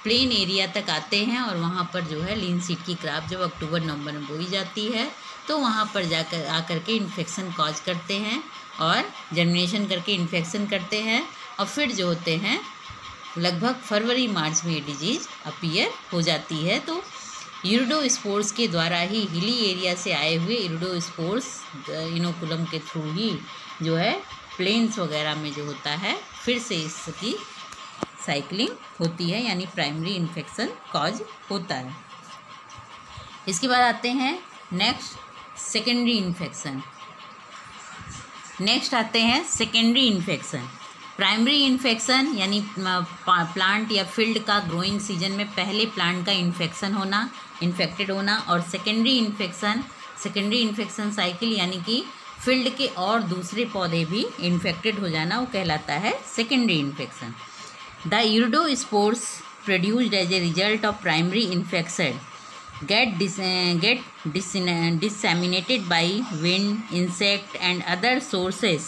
A: प्लेन एरिया तक आते हैं और वहाँ पर जो है लिनसीड की क्रॉप जब अक्टूबर-नवंबर में बोई जाती है तो वहाँ पर जाकर आकर के इन्फेक्शन कॉज करते हैं और जर्मिनेशन करके इन्फेक्शन करते हैं और फिर जो होते हैं लगभग फरवरी-मार्च में ये डिजीज़ अपीयर हो जाती है। तो यूरिडोस्पोर्स के द्वारा ही हिली एरिया से आए हुए यूरिडोस्पोर्स इनोकुलम के थ्रू ही जो है प्लेन्स वगैरह में जो होता है फिर से इसकी साइक्लिंग होती है, यानी प्राइमरी इन्फेक्शन कॉज होता है। इसके बाद आते हैं नेक्स्ट सेकेंडरी इन्फेक्शन। नेक्स्ट आते हैं सेकेंडरी इन्फेक्शन। प्राइमरी इन्फेक्शन यानी प्लांट या फील्ड का ग्रोइंग सीजन में पहले प्लांट का इन्फेक्शन होना, इन्फेक्टेड होना, और सेकेंडरी इन्फेक्शन साइकिल यानी कि फील्ड के और दूसरे पौधे भी इन्फेक्टेड हो जाना, वो कहलाता है secondary infection. The uredospores produced as a result of primary infection get disseminated by wind, insect and other sources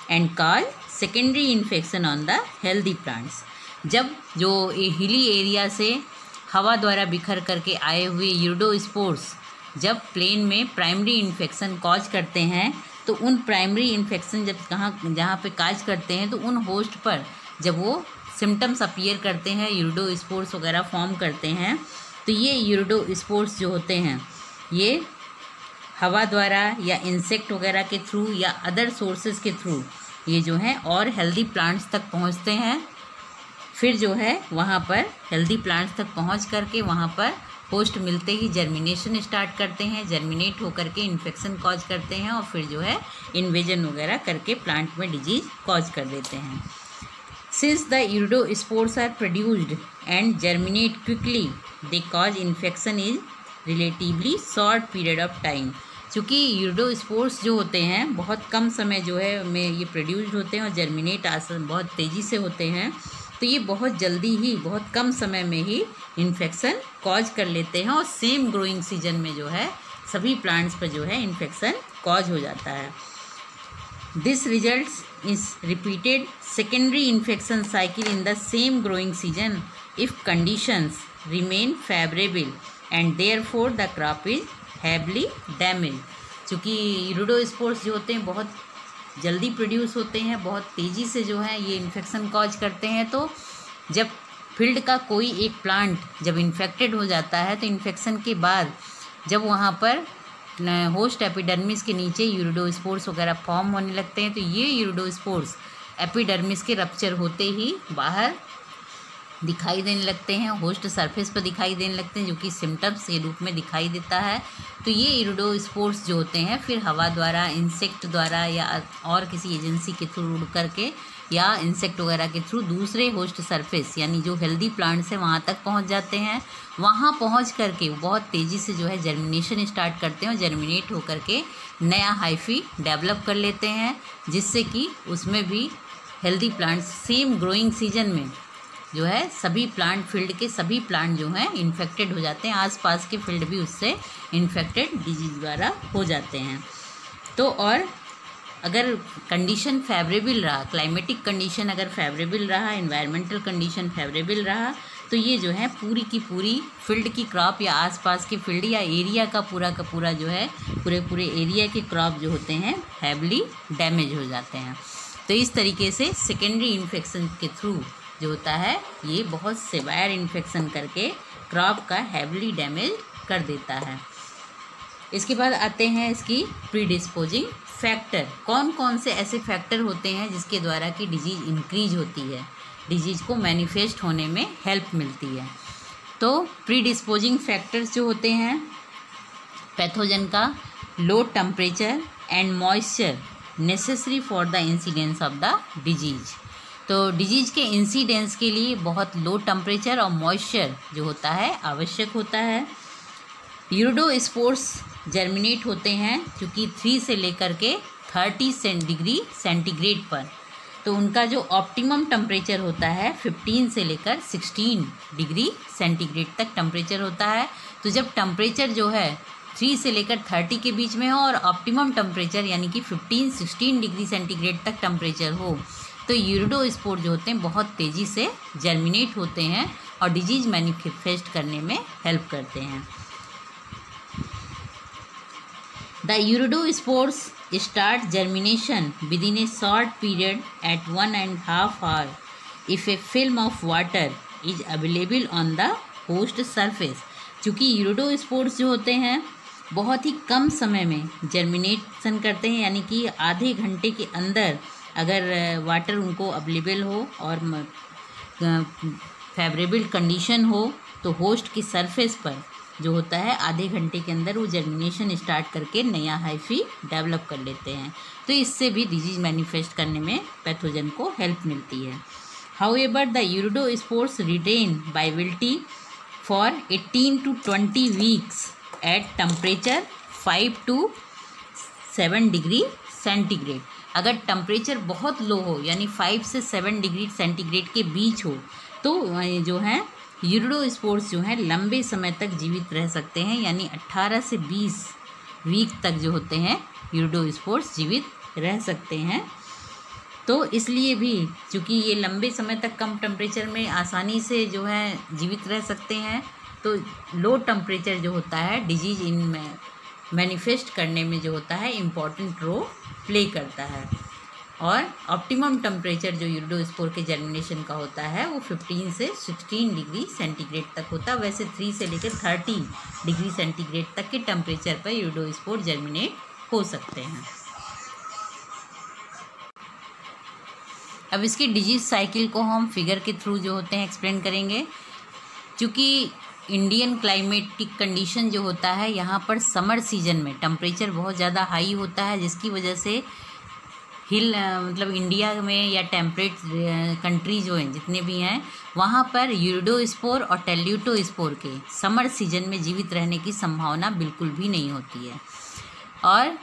A: and cause secondary infection on the healthy plants। जब जो हिली एरिया से हवा द्वारा बिखर करके आए हुए यूरिडोस्पोर्स जब प्लेन में प्राइमरी इन्फेक्शन कॉज करते हैं, तो उन प्राइमरी इन्फेक्शन जब जहाँ पे काज करते हैं तो उन होस्ट पर जब वो सिम्टम्स अपीयर करते हैं, यूरिडोस्पोर्स वगैरह फॉर्म करते हैं, तो ये यूरिडोस्पोर्स जो होते हैं ये हवा द्वारा या इंसेक्ट वगैरह के थ्रू या अदर सोर्सेज के थ्रू ये जो है और हेल्दी प्लांट्स तक पहुंचते हैं। फिर जो है वहाँ पर हेल्दी प्लांट्स तक पहुंच करके वहाँ पर होस्ट मिलते ही जर्मिनेशन स्टार्ट करते हैं, जर्मिनेट होकर के इन्फेक्शन कॉज करते हैं और फिर जो है इन्वेजन वगैरह करके प्लांट में डिजीज़ कॉज कर देते हैं। Since the iridospores are produced and germinate quickly, they cause infection in relatively short period of time। चूँकि यूरिडोस्पोर्स जो होते हैं बहुत कम समय जो है में ये प्रोड्यूस्ड होते हैं और जर्मिनेट बहुत तेज़ी से होते हैं, तो ये बहुत जल्दी ही बहुत कम समय में ही इन्फेक्शन कॉज कर लेते हैं और सेम ग्रोइंग सीजन में जो है सभी प्लांट्स पर जो है इन्फेक्शन कॉज हो जाता है। This results is repeated secondary infection cycle in the same growing season if conditions remain favorable and therefore the crop is heavily damaged। चूँकि यूरिडोस्पोर्स जो होते हैं बहुत जल्दी प्रोड्यूस होते हैं, बहुत तेज़ी से जो है ये इन्फेक्शन कॉज करते हैं, तो जब फील्ड का कोई एक प्लांट जब इन्फेक्टेड हो जाता है तो इन्फेक्शन के बाद जब वहाँ पर होस्ट एपिडर्मिस के नीचे यूरिडोस्पोर्स वगैरह फॉर्म होने लगते हैं, तो ये यूरिडोस्पोर्स एपिडर्मिस के रप्चर होते ही बाहर दिखाई देने लगते हैं, होस्ट सरफेस पर दिखाई देने लगते हैं, जो कि सिम्टम्स के रूप में दिखाई देता है। तो ये इरिडोस्पोर्स जो होते हैं फिर हवा द्वारा, इंसेक्ट द्वारा या और किसी एजेंसी के थ्रू उड़ करके या इंसेक्ट वगैरह के थ्रू दूसरे होस्ट सरफेस यानी जो हेल्दी प्लांट्स है वहाँ तक पहुँच जाते हैं। वहाँ पहुँच करके बहुत तेज़ी से जो है जर्मिनेशन स्टार्ट करते हैं और जर्मिनेट होकर के नया हाइफी डेवलप कर लेते हैं, जिससे कि उसमें भी healthy plants same growing season में जो है सभी प्लांट फील्ड के सभी प्लांट जो हैं इन्फेक्टेड हो जाते हैं, आसपास के फील्ड भी उससे इन्फेक्टेड डिजीज द्वारा हो जाते हैं। तो और अगर कंडीशन फेवरेबल रहा, क्लाइमेटिक कंडीशन अगर फेवरेबल रहा, एनवायरमेंटल कंडीशन फेवरेबल रहा, तो ये जो है पूरी की पूरी फील्ड की क्रॉप या आसपास के फील्ड या एरिया का पूरा जो है पूरे एरिया के क्रॉप जो होते हैं हैवली डैमेज हो जाते हैं। तो इस तरीके से सेकेंडरी इन्फेक्शन के थ्रू जो होता है ये बहुत सिवियर इन्फेक्शन करके क्रॉप का हैवली डैमेज कर देता है। इसके बाद आते हैं इसकी प्रीडिस्पोजिंग फैक्टर। कौन कौन से ऐसे फैक्टर होते हैं जिसके द्वारा कि डिजीज़ इंक्रीज होती है, डिजीज़ को मैनिफेस्ट होने में हेल्प मिलती है। तो प्रीडिस्पोजिंग फैक्टर्स जो होते हैं पैथोजन का low temperature and moisture necessary for the incidence of the disease. तो डिजीज़ के इंसिडेंस के लिए बहुत लो टेम्परेचर और मॉइस्चर जो होता है आवश्यक होता है। यूरिडोस्पोर्स जर्मिनेट होते हैं क्योंकि 3 से लेकर के 30 डिग्री सेंटीग्रेड पर। तो उनका जो ऑप्टिमम टेम्परेचर होता है 15 से लेकर 16 डिग्री सेंटीग्रेड तक टेम्परेचर होता है। तो जब टेम्परेचर जो है 3 से लेकर 30 के बीच में हो और ऑप्टिमम टेम्परेचर यानी कि 15-16 डिग्री सेंटीग्रेड तक टेम्परेचर हो, तो यूरिडोस्पोर जो होते हैं बहुत तेज़ी से जर्मिनेट होते हैं और डिजीज़ मैनिफेस्ट करने में हेल्प करते हैं। The uredospores start germination within a short period at 1.5 hour if a film of water is available on the host surface। चूँकि यूरिडोस्पोर्स जो होते हैं बहुत ही कम समय में जर्मिनेशन करते हैं, यानी कि आधे घंटे के अंदर अगर वाटर उनको अवेलेबल हो और फेवरेबल कंडीशन हो तो होस्ट की सरफेस पर जो होता है आधे घंटे के अंदर वो जर्मिनेशन स्टार्ट करके नया हाइफी डेवलप कर लेते हैं। तो इससे भी डिजीज़ मैनिफेस्ट करने में पैथोजन को हेल्प मिलती है। However the uredospores retain viability for 18 to 20 weeks at temperature 5 to 7 degree centigrade. अगर टेम्परेचर बहुत लो हो यानी 5 से 7 डिग्री सेंटीग्रेड के बीच हो तो जो है यूरिडोस्पोर्स जो हैं लंबे समय तक जीवित रह सकते हैं, यानी 18 से 20 वीक तक जो होते हैं यूरिडोस्पोर्स जीवित रह सकते हैं। तो इसलिए भी चूँकि ये लंबे समय तक कम टेम्परेचर में आसानी से जो है जीवित रह सकते हैं, तो लो टेम्परेचर जो होता है डिजीज इन मैनिफेस्ट करने में जो होता है इम्पॉर्टेंट रोल प्ले करता है। और ऑप्टिमम टेम्परेचर जो यूरिडोस्पोर के जर्मिनेशन का होता है वो 15 से 16 डिग्री सेंटीग्रेड तक होता है। वैसे 3 से लेकर 30 डिग्री सेंटीग्रेड तक के टेम्परेचर पर यूरिडोस्पोर जर्मिनेट हो सकते हैं। अब इसकी डिजीज साइकिल को हम फिगर के थ्रू जो होते हैं एक्सप्लेन करेंगे। क्योंकि इंडियन क्लाइमेटिक कंडीशन जो होता है यहाँ पर समर सीजन में टेम्परेचर बहुत ज़्यादा हाई होता है, जिसकी वजह से हिल मतलब इंडिया में या टेम्परेट कंट्री जो हैं जितने भी हैं वहाँ पर यूरिडोस्पोर और टेल्यूटोस्पोर के समर सीजन में जीवित रहने की संभावना बिल्कुल भी नहीं होती है, और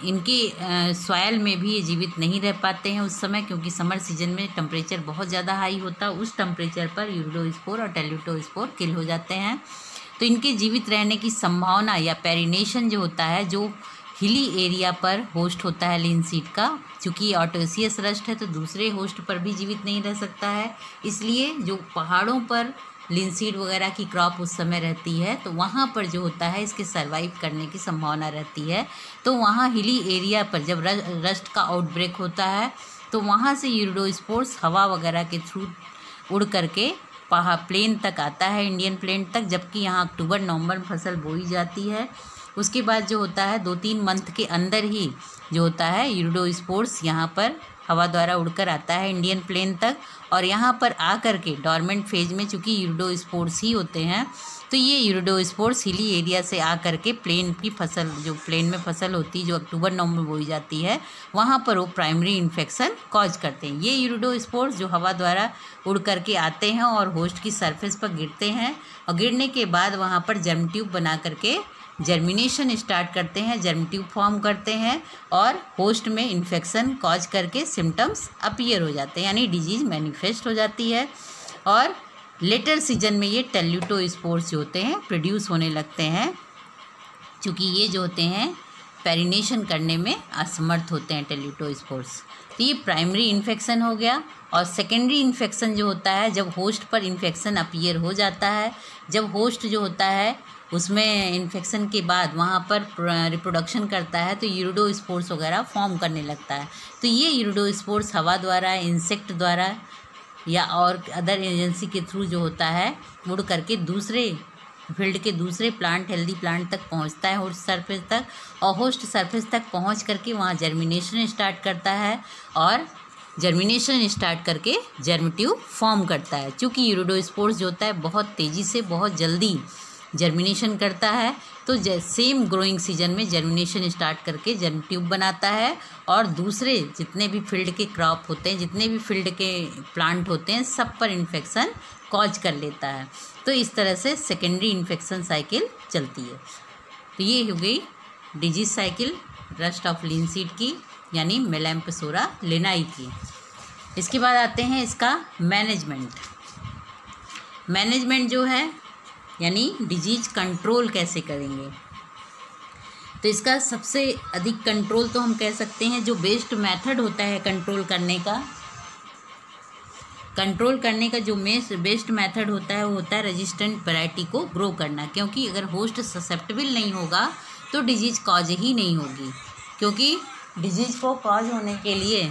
A: इनके सॉयल में भी ये जीवित नहीं रह पाते हैं उस समय, क्योंकि समर सीजन में टेम्परेचर बहुत ज़्यादा हाई होता है। उस टेम्परेचर पर यूरिडोस्पोर और टेल्यूटोस्पोर किल हो जाते हैं। तो इनके जीवित रहने की संभावना या पेरिनेशन जो होता है जो हिली एरिया पर होस्ट होता है लिनसीड का, क्योंकि ऑटोसियस रस्ट है तो दूसरे होस्ट पर भी जीवित नहीं रह सकता है। इसलिए जो पहाड़ों पर लिनसीड वगैरह की क्रॉप उस समय रहती है तो वहाँ पर जो होता है इसके सर्वाइव करने की संभावना रहती है। तो वहाँ हिली एरिया पर जब रस्ट का आउटब्रेक होता है तो वहाँ से यूरिडोस्पोर्स हवा वगैरह के थ्रू उड़ करके पहाड़ प्लेन तक आता है, इंडियन प्लेन तक, जबकि यहाँ अक्टूबर नवंबर में फसल बोई जाती है। उसके बाद जो होता है 2-3 मंथ के अंदर ही जो होता है यूरिडोस्पोर्स यहाँ पर हवा द्वारा उड़कर आता है इंडियन प्लेन तक, और यहाँ पर आकर के डॉर्मेंट फेज में चूँकि यूरिडोस्पोर्स ही होते हैं, तो ये यूरिडोस्पोर्स हिली एरिया से आकर के प्लेन की फसल, जो प्लेन में फसल होती है जो अक्टूबर नवंबर में बोई जाती है, वहाँ पर वो प्राइमरी इन्फेक्शन कॉज करते हैं। ये यूरिडोस्पोर्स जो हवा द्वारा उड़ करके आते हैं और होस्ट की सरफेस पर गिरते हैं, और गिरने के बाद वहाँ पर जर्म ट्यूब बना करके जर्मिनेशन स्टार्ट करते हैं, जर्म ट्यूब फॉर्म करते हैं और होस्ट में इन्फेक्शन कॉज करके सिम्टम्स अपीयर हो जाते हैं, यानी डिजीज़ मैनिफेस्ट हो जाती है। और लेटर सीजन में ये टेल्यूटोस्पोर्स जो होते हैं प्रोड्यूस होने लगते हैं, क्योंकि ये जो होते हैं पेरिनेशन करने में असमर्थ होते हैं टेल्यूटोस्पोर्स। तो ये प्राइमरी इन्फेक्शन हो गया। और सेकेंडरी इन्फेक्शन जो होता है जब होस्ट पर इन्फेक्शन अपीयर हो जाता है, जब होस्ट जो होता है उसमें इन्फेक्शन के बाद वहाँ पर रिप्रोडक्शन करता है तो यूरिडोस्पोर्स वगैरह फॉर्म करने लगता है। तो ये यूरिडोस्पोर्स हवा द्वारा, इंसेक्ट द्वारा या और अदर एजेंसी के थ्रू जो होता है उड़ करके दूसरे फील्ड के दूसरे प्लांट, हेल्दी प्लांट तक पहुंचता है, होस्ट सरफेस तक, और होस्ट सरफेस तक पहुंच करके वहां जर्मिनेशन स्टार्ट करता है, और जर्मिनेशन स्टार्ट करके जर्म ट्यूब फॉर्म करता है। चूँकि यूरिडोस्पोर्स जो होता है बहुत तेज़ी से, बहुत जल्दी जर्मिनेशन करता है, तो सेम ग्रोइंग सीजन में जर्मिनेशन स्टार्ट करके जर्म ट्यूब बनाता है, और दूसरे जितने भी फील्ड के क्रॉप होते हैं, जितने भी फील्ड के प्लांट होते हैं, सब पर इन्फेक्शन कॉज कर लेता है। तो इस तरह से सेकेंडरी इन्फेक्शन साइकिल चलती है। तो ये हो गई disease cycle rust of linseed की, यानी मेलैम्पसोरा लिनाई की। इसके बाद आते हैं इसका मैनेजमेंट। मैनेजमेंट जो है यानी डिजीज कंट्रोल कैसे करेंगे, तो इसका सबसे अधिक कंट्रोल तो हम कह सकते हैं जो बेस्ट मेथड होता है कंट्रोल करने का, जो बेस्ट मेथड होता है वो होता है रेजिस्टेंट वैरायटी को ग्रो करना। क्योंकि अगर होस्ट ससेप्टेबल नहीं होगा तो डिजीज कॉज ही नहीं होगी, क्योंकि डिजीज को कॉज होने के लिए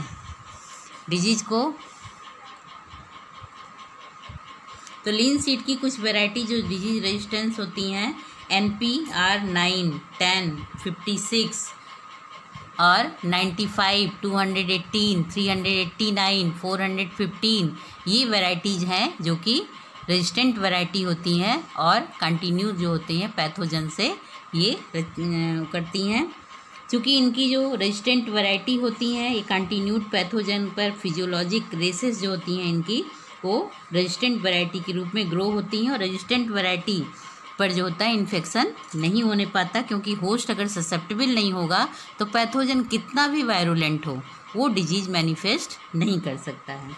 A: तो लिनसीड की कुछ वैरायटी जो डिजीज रेजिस्टेंस होती हैं NPR 9, 10, 56 और 95, 218, 389, 415, ये वैराइटीज़ हैं जो कि रेजिस्टेंट वैरायटी होती हैं और कंटिन्यू जो होती हैं पैथोजन से ये करती हैं। क्योंकि इनकी जो रेजिस्टेंट वैरायटी होती हैं ये कंटिन्यूड पैथोजन पर फिजियोलॉजिक रेसेस जो होती हैं इनकी वो रेजिस्टेंट वैरायटी के रूप में ग्रो होती हैं, और रेजिस्टेंट वैरायटी पर जो होता है इन्फेक्शन नहीं होने पाता, क्योंकि होस्ट अगर ससेप्टेबल नहीं होगा तो पैथोजन कितना भी वायरुलेंट हो वो डिजीज मैनिफेस्ट नहीं कर सकता है।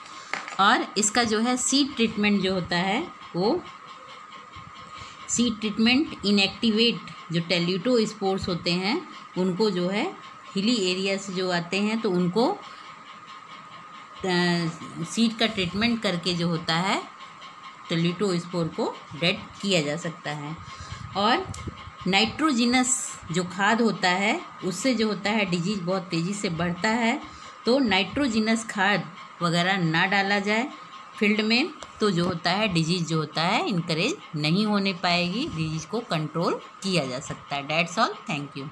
A: और इसका जो है सीड ट्रीटमेंट जो होता है वो सीड ट्रीटमेंट इनएक्टिवेट जो टेल्यूटोस्पोर्स होते हैं उनको जो है हिली एरिया से जो आते हैं तो उनको सीड का ट्रीटमेंट करके जो होता है टेल्यूटोस्पोर को डेड किया जा सकता है। और नाइट्रोजिनस जो खाद होता है उससे जो होता है डिजीज बहुत तेज़ी से बढ़ता है, तो नाइट्रोजिनस खाद वगैरह ना डाला जाए फील्ड में, तो जो होता है डिजीज़ जो होता है इनकरेज नहीं होने पाएगी, डिजीज़ को कंट्रोल किया जा सकता है। That's all, thank you.